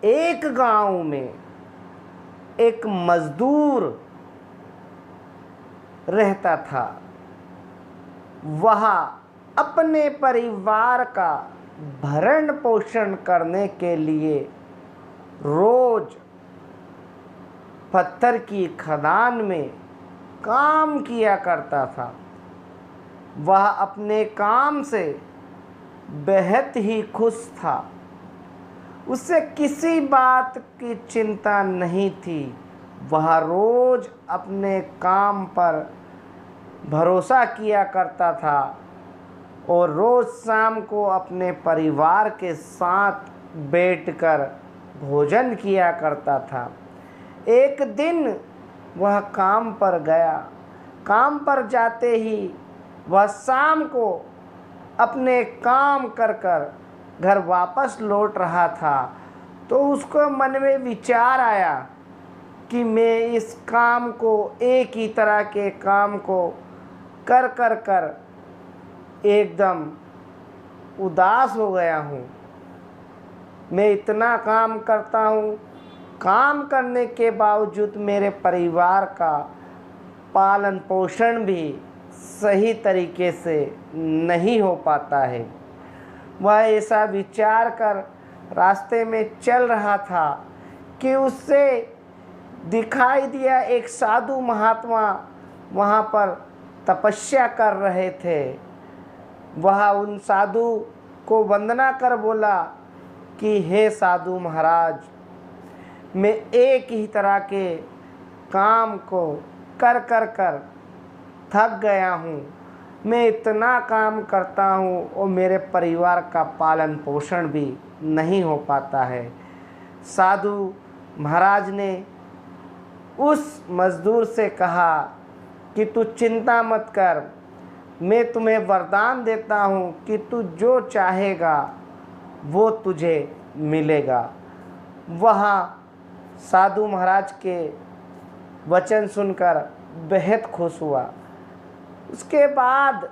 एक गांव में एक मजदूर रहता था। वह अपने परिवार का भरण पोषण करने के लिए रोज पत्थर की खदान में काम किया करता था। वह अपने काम से बेहद ही खुश था। उसे किसी बात की चिंता नहीं थी। वह रोज अपने काम पर भरोसा किया करता था और रोज शाम को अपने परिवार के साथ बैठकर भोजन किया करता था। एक दिन वह काम पर गया। काम पर जाते ही वह शाम को अपने काम कर कर घर वापस लौट रहा था, तो उसको मन में विचार आया कि मैं इस काम को, एक ही तरह के काम को कर कर कर एकदम उदास हो गया हूँ। मैं इतना काम करता हूँ, काम करने के बावजूद मेरे परिवार का पालन पोषण भी सही तरीके से नहीं हो पाता है। वह ऐसा विचार कर रास्ते में चल रहा था कि उससे दिखाई दिया एक साधु महात्मा वहाँ पर तपस्या कर रहे थे। वह उन साधु को वंदना कर बोला कि हे साधु महाराज, मैं एक ही तरह के काम को कर कर कर थक गया हूँ। मैं इतना काम करता हूँ और मेरे परिवार का पालन पोषण भी नहीं हो पाता है। साधु महाराज ने उस मज़दूर से कहा कि तू चिंता मत कर, मैं तुम्हें वरदान देता हूँ कि तू जो चाहेगा वो तुझे मिलेगा। वहाँ साधु महाराज के वचन सुनकर बेहद खुश हुआ। उसके बाद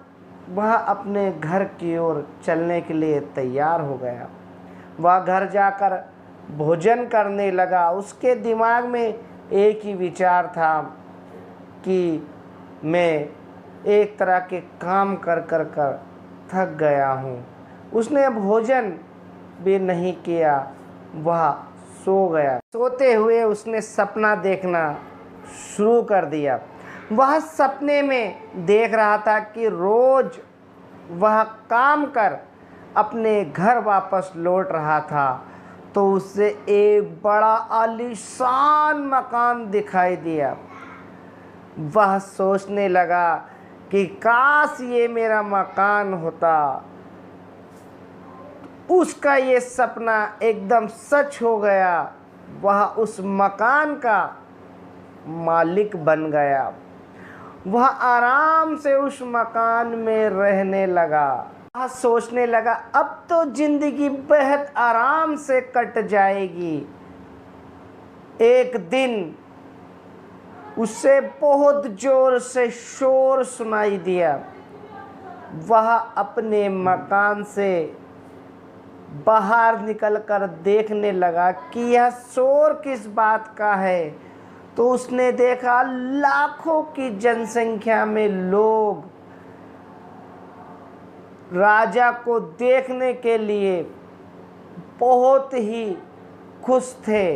वह अपने घर की ओर चलने के लिए तैयार हो गया। वह घर जाकर भोजन करने लगा। उसके दिमाग में एक ही विचार था कि मैं एक तरह के काम कर कर कर थक गया हूँ। उसने भोजन भी नहीं किया, वह सो गया। सोते हुए उसने सपना देखना शुरू कर दिया। वह सपने में देख रहा था कि रोज वह काम कर अपने घर वापस लौट रहा था, तो उसे एक बड़ा आलीशान मकान दिखाई दिया। वह सोचने लगा कि काश ये मेरा मकान होता। उसका ये सपना एकदम सच हो गया। वह उस मकान का मालिक बन गया। वह आराम से उस मकान में रहने लगा। वह सोचने लगा अब तो जिंदगी बेहद आराम से कट जाएगी। एक दिन उसे बहुत जोर से शोर सुनाई दिया। वह अपने मकान से बाहर निकलकर देखने लगा कि यह शोर किस बात का है। तो उसने देखा लाखों की जनसंख्या में लोग राजा को देखने के लिए बहुत ही खुश थे।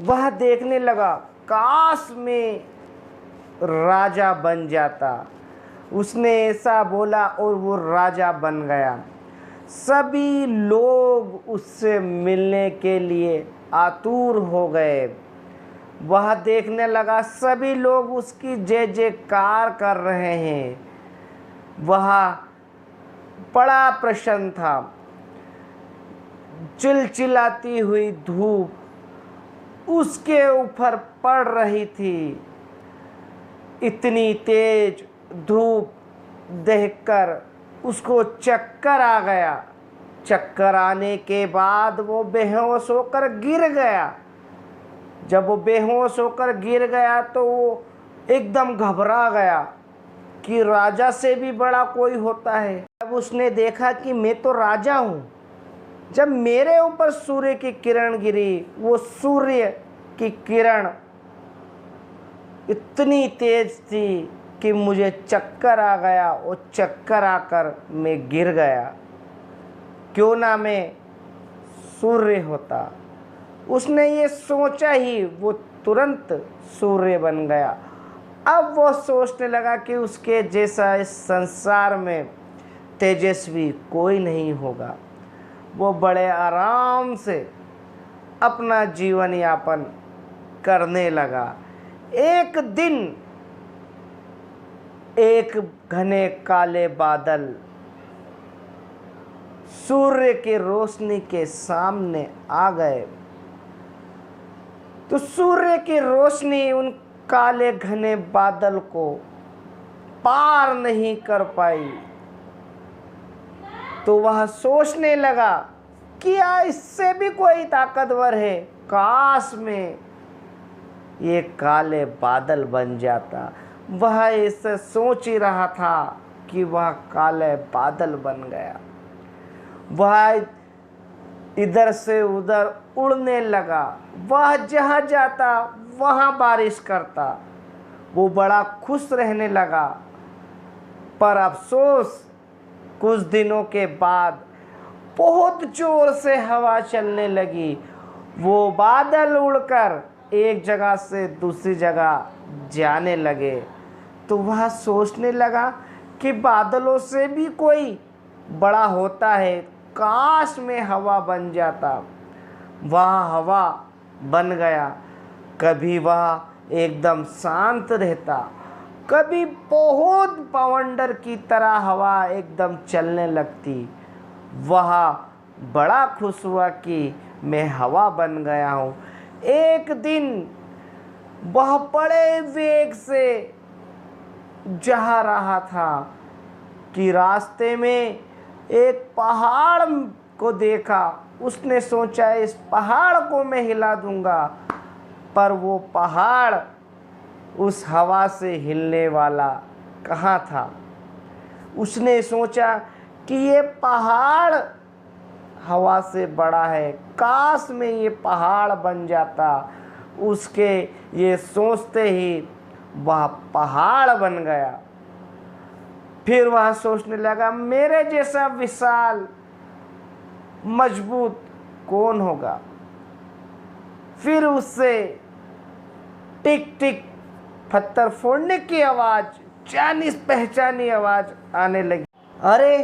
वह देखने लगा काश मैं राजा बन जाता। उसने ऐसा बोला और वो राजा बन गया। सभी लोग उससे मिलने के लिए आतुर हो गए। वह देखने लगा सभी लोग उसकी जय जयकार कर रहे हैं। वह बड़ा प्रसन्न था। चिलचिलाती हुई धूप उसके ऊपर पड़ रही थी। इतनी तेज धूप देखकर उसको चक्कर आ गया। चक्कर आने के बाद वो बेहोश होकर गिर गया। जब वो बेहोश होकर गिर गया तो वो एकदम घबरा गया कि राजा से भी बड़ा कोई होता है। जब उसने देखा कि मैं तो राजा हूँ, जब मेरे ऊपर सूर्य की किरण गिरी, वो सूर्य की किरण इतनी तेज थी कि मुझे चक्कर आ गया और चक्कर आकर मैं गिर गया। क्यों ना मैं सूर्य होता। उसने ये सोचा ही वो तुरंत सूर्य बन गया। अब वो सोचने लगा कि उसके जैसा इस संसार में तेजस्वी कोई नहीं होगा। वो बड़े आराम से अपना जीवन यापन करने लगा। एक दिन एक घने काले बादल सूर्य की रोशनी के सामने आ गए। तो सूर्य की रोशनी उन काले घने बादल को पार नहीं कर पाई। तो वह सोचने लगा कि इससे भी कोई ताकतवर है, काश में ये काले बादल बन जाता। वह ऐसे सोच ही रहा था कि वह काले बादल बन गया। वह इधर से उधर उड़ने लगा। वह जहाँ जाता वहाँ बारिश करता। वो बड़ा खुश रहने लगा। पर अफसोस, कुछ दिनों के बाद बहुत जोर से हवा चलने लगी। वो बादल उड़कर एक जगह से दूसरी जगह जाने लगे। तो वह सोचने लगा कि बादलों से भी कोई बड़ा होता है, काश में हवा बन जाता। वह हवा बन गया। कभी वह एकदम शांत रहता, कभी बहुत बवंडर की तरह हवा एकदम चलने लगती। वह बड़ा खुश हुआ कि मैं हवा बन गया हूँ। एक दिन वह बड़े वेग से जा रहा था कि रास्ते में एक पहाड़ को देखा। उसने सोचा इस पहाड़ को मैं हिला दूंगा, पर वो पहाड़ उस हवा से हिलने वाला कहाँ था। उसने सोचा कि ये पहाड़ हवा से बड़ा है, काश में ये पहाड़ बन जाता। उसके ये सोचते ही वह पहाड़ बन गया। फिर वह सोचने लगा मेरे जैसा विशाल मजबूत कौन होगा। फिर उससे टिक टिक पत्थर फोड़ने की आवाज़, जानी पहचानी आवाज़ आने लगी। अरे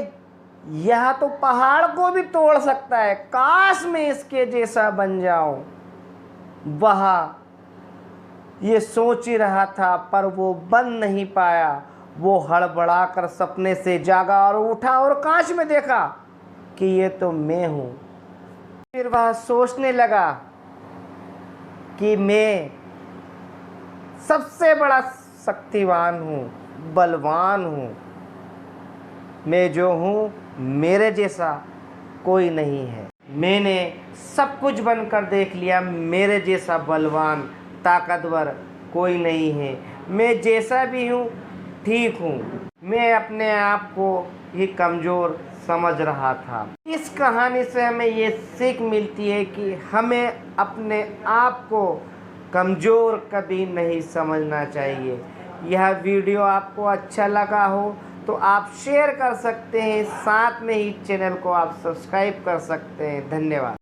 यह तो पहाड़ को भी तोड़ सकता है, काश मैं इसके जैसा बन जाऊं। वह ये सोच ही रहा था, पर वो बन नहीं पाया। वो हड़बड़ाकर सपने से जागा और उठा और कांच में देखा कि ये तो मैं हूँ। फिर वह सोचने लगा कि मैं सबसे बड़ा शक्तिवान हूँ, बलवान हूँ। मैं जो हूँ मेरे जैसा कोई नहीं है। मैंने सब कुछ बनकर देख लिया, मेरे जैसा बलवान ताकतवर कोई नहीं है। मैं जैसा भी हूँ ठीक हूँ। मैं अपने आप को ही कमज़ोर समझ रहा था। इस कहानी से हमें ये सीख मिलती है कि हमें अपने आप को कमज़ोर कभी नहीं समझना चाहिए। यह वीडियो आपको अच्छा लगा हो तो आप शेयर कर सकते हैं, साथ में ही चैनल को आप सब्सक्राइब कर सकते हैं। धन्यवाद।